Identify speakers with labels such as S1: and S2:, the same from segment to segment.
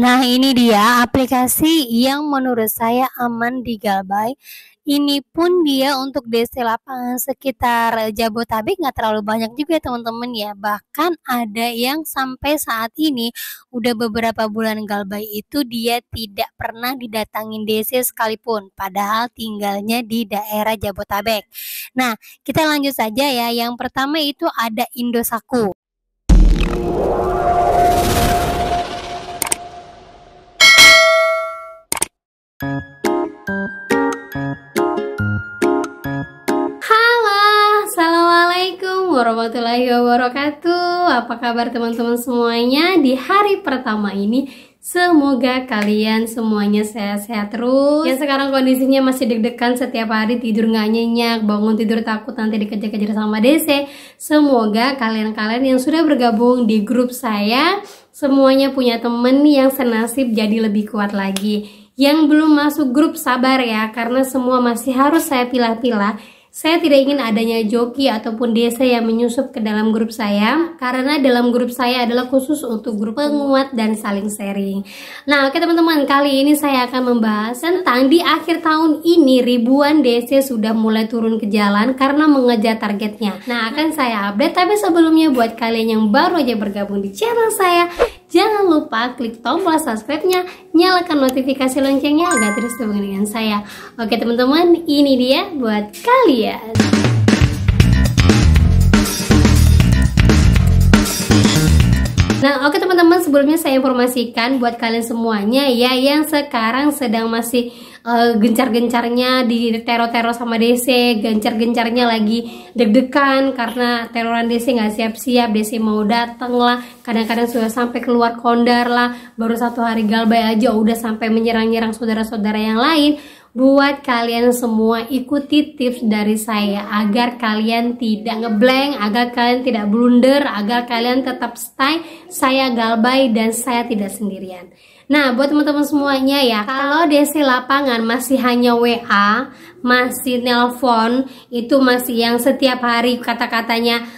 S1: Nah, ini dia aplikasi yang menurut saya aman di Galbay. Ini pun dia untuk DC lapangan sekitar Jabotabek nggak terlalu banyak juga teman-teman ya. Bahkan ada yang sampai saat ini udah beberapa bulan Galbay itu dia tidak pernah didatangin DC sekalipun. Padahal tinggalnya di daerah Jabotabek. Nah, kita lanjut saja ya. Yang pertama itu ada Indosat. Halo, assalamualaikum warahmatullahi wabarakatuh. Apa kabar teman-teman semuanya di hari pertama ini? Semoga kalian semuanya sehat-sehat terus. Yang sekarang kondisinya masih deg-degan setiap hari, tidur nggak nyenyak, bangun tidur takut nanti dikejar-kejar sama DC. Semoga kalian-kalian yang sudah bergabung di grup saya semuanya punya temen yang senasib jadi lebih kuat lagi. Yang belum masuk grup sabar ya, karena semua masih harus saya pilah-pilah. Saya tidak ingin adanya joki ataupun desa yang menyusup ke dalam grup saya, karena dalam grup saya adalah khusus untuk grup penguat dan saling sharing. Nah, oke teman-teman, kali ini saya akan membahas tentang di akhir tahun ini ribuan DC sudah mulai turun ke jalan karena mengejar targetnya. Nah, akan saya update, tapi sebelumnya buat kalian yang baru aja bergabung di channel saya, jangan lupa klik tombol subscribe-nya, nyalakan notifikasi loncengnya agar terus berhubung dengan saya. Oke teman-teman, ini dia buat kalian. Nah, oke teman-teman, sebelumnya saya informasikan buat kalian semuanya ya yang sekarang sedang masih gencar-gencarnya di teror-teror sama DC, gencar-gencarnya lagi deg-degan karena teroran DC nggak siap-siap, DC mau dateng lah, kadang-kadang sudah sampai keluar kondar lah, baru 1 hari Galbay aja udah sampai menyerang-nyerang saudara-saudara yang lain. Buat kalian semua ikuti tips dari saya agar kalian tidak ngeblank, agar kalian tidak blunder, agar kalian tetap stay. Saya Galbay dan saya tidak sendirian. Nah, buat teman-teman semuanya ya, kalau DC lapangan masih hanya WA, masih nelpon, itu masih yang setiap hari kata-katanya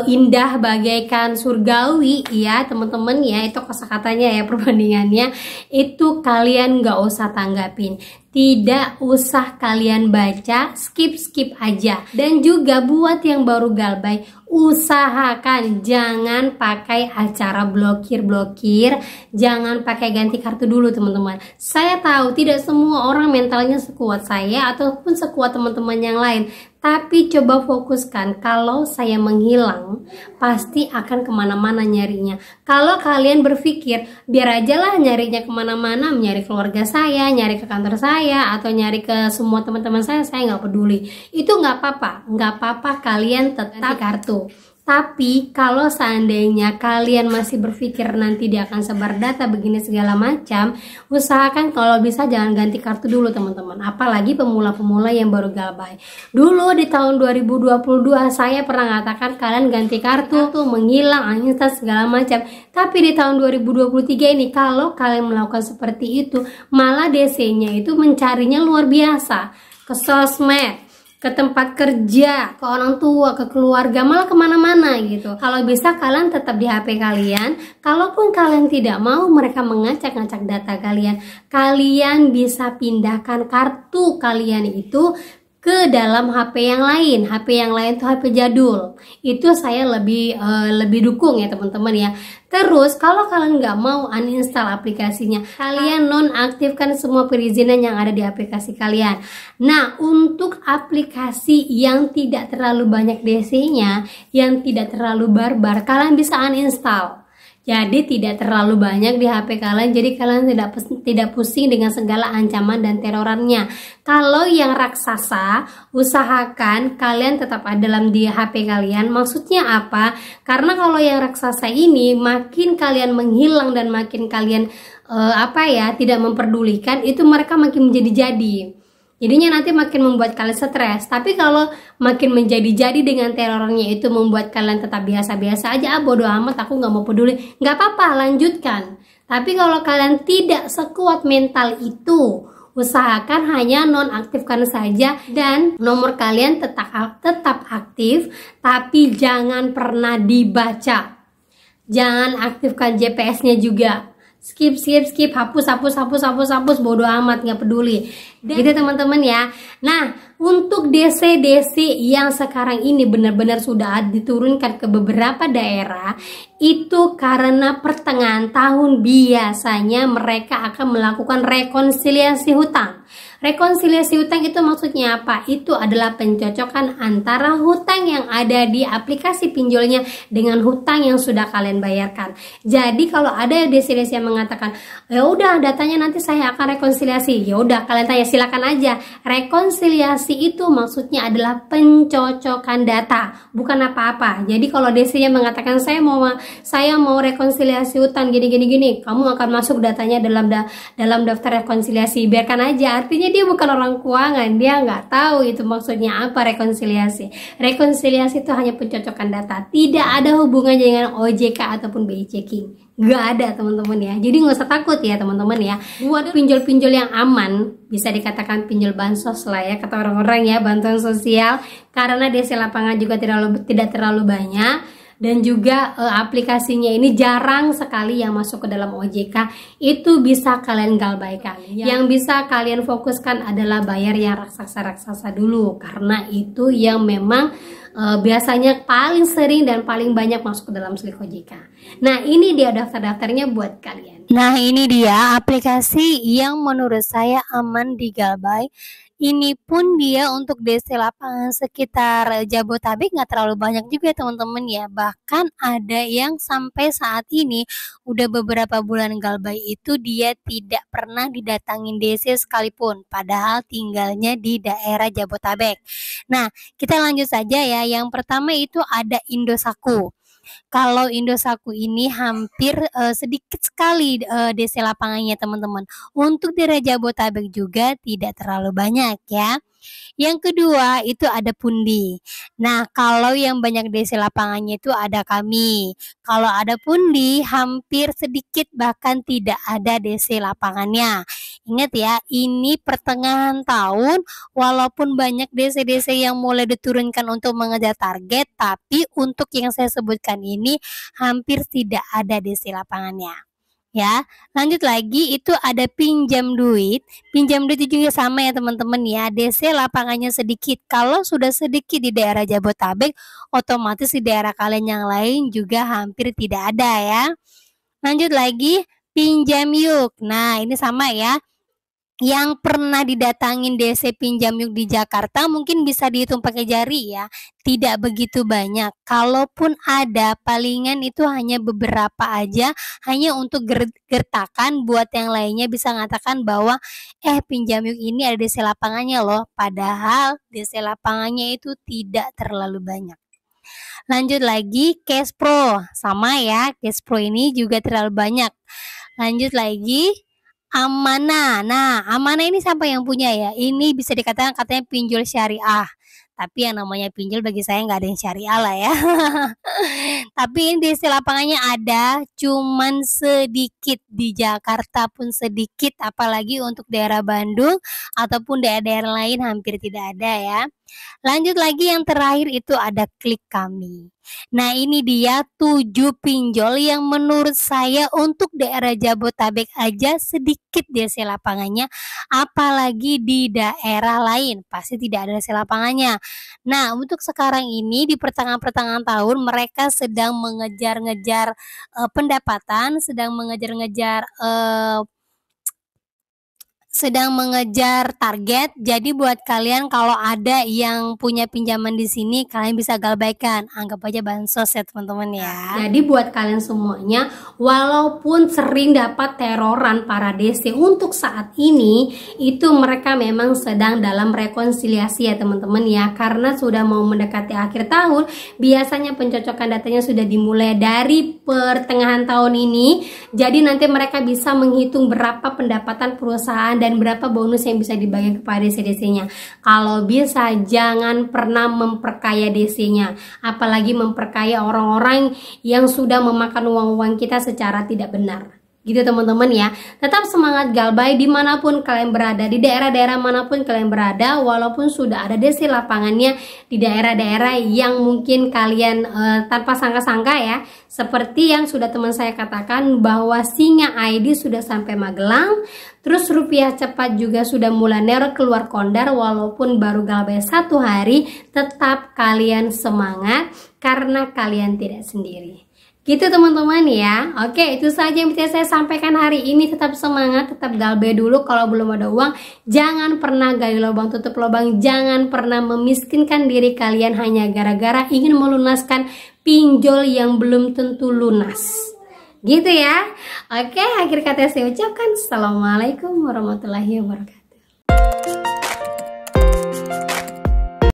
S1: indah bagaikan surgawi ya teman-teman ya, itu kosakatanya ya perbandingannya, itu kalian nggak usah tanggapin. Tidak usah kalian baca, skip aja. Dan juga buat yang baru Galbay, usahakan jangan pakai acara blokir, jangan pakai ganti kartu dulu teman-teman. Saya tahu tidak semua orang mentalnya sekuat saya ataupun sekuat teman-teman yang lain, tapi coba fokuskan, kalau saya menghilang pasti akan kemana-mana nyarinya. Kalau kalian berpikir biar aja lah nyarinya kemana-mana, nyari keluarga saya, nyari ke kantor saya, atau nyari ke semua teman-teman saya nggak peduli. Itu nggak apa-apa kalian tetap kartu. Tapi kalau seandainya kalian masih berpikir nanti dia akan sebar data begini segala macam, usahakan kalau bisa jangan ganti kartu dulu teman-teman. Apalagi pemula-pemula yang baru Galbay. Dulu di tahun 2022 saya pernah mengatakan kalian ganti kartu tuh menghilang, uninstall segala macam. Tapi di tahun 2023 ini kalau kalian melakukan seperti itu, malah DC-nya itu mencarinya luar biasa. Ke sosmed, ke tempat kerja, ke orang tua, ke keluarga, malah kemana-mana gitu. Kalau bisa kalian tetap di HP kalian. Kalaupun kalian tidak mau mereka mengacak-ngacak data kalian, kalian bisa pindahkan kartu kalian itu ke dalam HP yang lain. HP yang lain tuh HP jadul. Itu saya lebih dukung ya teman-teman ya. Terus kalau kalian nggak mau uninstall aplikasinya, kalian nonaktifkan semua perizinan yang ada di aplikasi kalian. Nah, untuk aplikasi yang tidak terlalu banyak DC-nya, yang tidak terlalu barbar, kalian bisa uninstall. Jadi tidak terlalu banyak di HP kalian, jadi kalian tidak pusing dengan segala ancaman dan terorannya. Kalau yang raksasa, usahakan kalian tetap ada dalam di HP kalian. Maksudnya apa? Karena kalau yang raksasa ini makin kalian menghilang dan makin kalian tidak memperdulikan, itu mereka makin menjadi-jadi. Jadinya nanti makin membuat kalian stres. Tapi kalau makin menjadi-jadi dengan terornya itu membuat kalian tetap biasa-biasa aja, bodo amat, aku nggak mau peduli, nggak apa-apa, lanjutkan. Tapi kalau kalian tidak sekuat mental itu, usahakan hanya nonaktifkan saja dan nomor kalian tetap aktif, tapi jangan pernah dibaca. Jangan aktifkan GPS-nya juga. skip, hapus, bodo amat, nggak peduli. Gitu teman-teman ya. Nah, untuk DC yang sekarang ini benar-benar sudah diturunkan ke beberapa daerah, itu karena pertengahan tahun biasanya mereka akan melakukan rekonsiliasi hutang. Rekonsiliasi hutang itu maksudnya apa? Itu adalah pencocokan antara hutang yang ada di aplikasi pinjolnya dengan hutang yang sudah kalian bayarkan. Jadi kalau ada DC yang mengatakan, ya udah datanya nanti saya akan rekonsiliasi, ya udah kalian tanya, silakan aja. Rekonsiliasi itu maksudnya adalah pencocokan data, bukan apa-apa. Jadi kalau DC-nya mengatakan saya mau rekonsiliasi hutang gini, kamu akan masuk datanya dalam daftar rekonsiliasi, biarkan aja. Artinya dia bukan orang keuangan, dia nggak tahu itu maksudnya apa rekonsiliasi. Rekonsiliasi itu hanya pencocokan data, tidak ada hubungannya dengan OJK ataupun BI checking, nggak ada teman-teman ya. Jadi nggak usah takut ya teman-teman ya. Buat pinjol-pinjol yang aman, bisa dikatakan pinjol bansos lah ya kata orang-orang ya, bantuan sosial, karena DC lapangan juga tidak terlalu banyak. Dan juga aplikasinya ini jarang sekali yang masuk ke dalam OJK, itu bisa kalian galbaikan. Yang bisa kalian fokuskan adalah bayar yang raksasa-raksasa dulu, karena itu yang memang biasanya paling sering dan paling banyak masuk ke dalam slik OJK. Nah, ini dia daftar-daftarnya buat kalian.
S2: Nah, ini dia aplikasi yang menurut saya aman digalbay. Ini pun dia untuk DC lapangan sekitar Jabotabek nggak terlalu banyak juga teman-teman ya. Bahkan ada yang sampai saat ini udah beberapa bulan galbay itu dia tidak pernah didatangin DC sekalipun, padahal tinggalnya di daerah Jabotabek. Nah, kita lanjut saja ya. Yang pertama itu ada Indosat. Kalau Indosat ini hampir sedikit sekali DC lapangannya teman-teman. Untuk daerah Jabotabek juga tidak terlalu banyak ya. Yang kedua itu ada Pundi. Nah, kalau yang banyak DC lapangannya itu ada kami. Kalau ada Pundi hampir sedikit bahkan tidak ada DC lapangannya. Ingat ya, ini pertengahan tahun, walaupun banyak DC yang mulai diturunkan untuk mengejar target, tapi untuk yang saya sebutkan ini hampir tidak ada DC lapangannya. Ya, lanjut lagi itu ada pinjam duit. Pinjam duit juga sama ya teman-teman ya, DC lapangannya sedikit. Kalau sudah sedikit di daerah Jabotabek, otomatis di daerah kalian yang lain juga hampir tidak ada ya. Lanjut lagi, pinjam yuk. Nah, ini sama ya. Yang pernah didatangin DC pinjam yuk di Jakarta mungkin bisa dihitung pakai jari ya, tidak begitu banyak. Kalaupun ada, palingan itu hanya beberapa aja, hanya untuk gertakan buat yang lainnya bisa mengatakan bahwa pinjam yuk ini ada DC lapangannya loh, padahal DC lapangannya itu tidak terlalu banyak. Lanjut lagi, Cash Pro, sama ya, Cash Pro ini juga terlalu banyak. Lanjut lagi, Amanah. Nah, Amanah ini siapa yang punya ya? Ini bisa dikatakan katanya pinjol syariah. Tapi yang namanya pinjol bagi saya nggak ada yang syariah lah ya. Tapi ini DC lapangannya ada, cuman sedikit. Di Jakarta pun sedikit, apalagi untuk daerah Bandung ataupun daerah-daerah lain hampir tidak ada ya. Lanjut lagi yang terakhir itu ada Klik Kami. Nah, ini dia 7 pinjol yang menurut saya untuk daerah Jabotabek aja sedikit DC lapangannya, apalagi di daerah lain pasti tidak ada DC lapangannya. Nah, untuk sekarang ini di pertengahan tahun mereka sedang mengejar-ngejar pendapatan, sedang mengejar target. Jadi buat kalian kalau ada yang punya pinjaman di sini, kalian bisa galbaikan. Anggap aja bansos ya teman-teman ya.
S1: Jadi buat kalian semuanya, walaupun sering dapat teroran para DC, untuk saat ini itu mereka memang sedang dalam rekonsiliasi ya teman-teman ya. Karena sudah mau mendekati akhir tahun, biasanya pencocokan datanya sudah dimulai dari pertengahan tahun ini. Jadi nanti mereka bisa menghitung berapa pendapatan perusahaan dan berapa bonus yang bisa dibagi kepada DC-DC-nya. Kalau bisa jangan pernah memperkaya DC-nya, apalagi memperkaya orang-orang yang sudah memakan uang-uang kita secara tidak benar. Gitu teman-teman ya. Tetap semangat galbay dimanapun kalian berada, di daerah-daerah manapun kalian berada, walaupun sudah ada DC lapangannya di daerah-daerah yang mungkin kalian tanpa sangka-sangka ya. Seperti yang sudah teman saya katakan bahwa Singa ID sudah sampai Magelang, terus Rupiah Cepat juga sudah mulai nerok keluar kondar walaupun baru galbay 1 hari. Tetap kalian semangat karena kalian tidak sendiri. Gitu teman-teman ya. Oke, itu saja yang bisa saya sampaikan hari ini. Tetap semangat, tetap galbay dulu. Kalau belum ada uang, jangan pernah gali lubang tutup lubang. Jangan pernah memiskinkan diri kalian hanya gara-gara ingin melunaskan pinjol yang belum tentu lunas. Gitu ya. Oke, akhir kata saya ucapkan Assalamualaikum warahmatullahi wabarakatuh.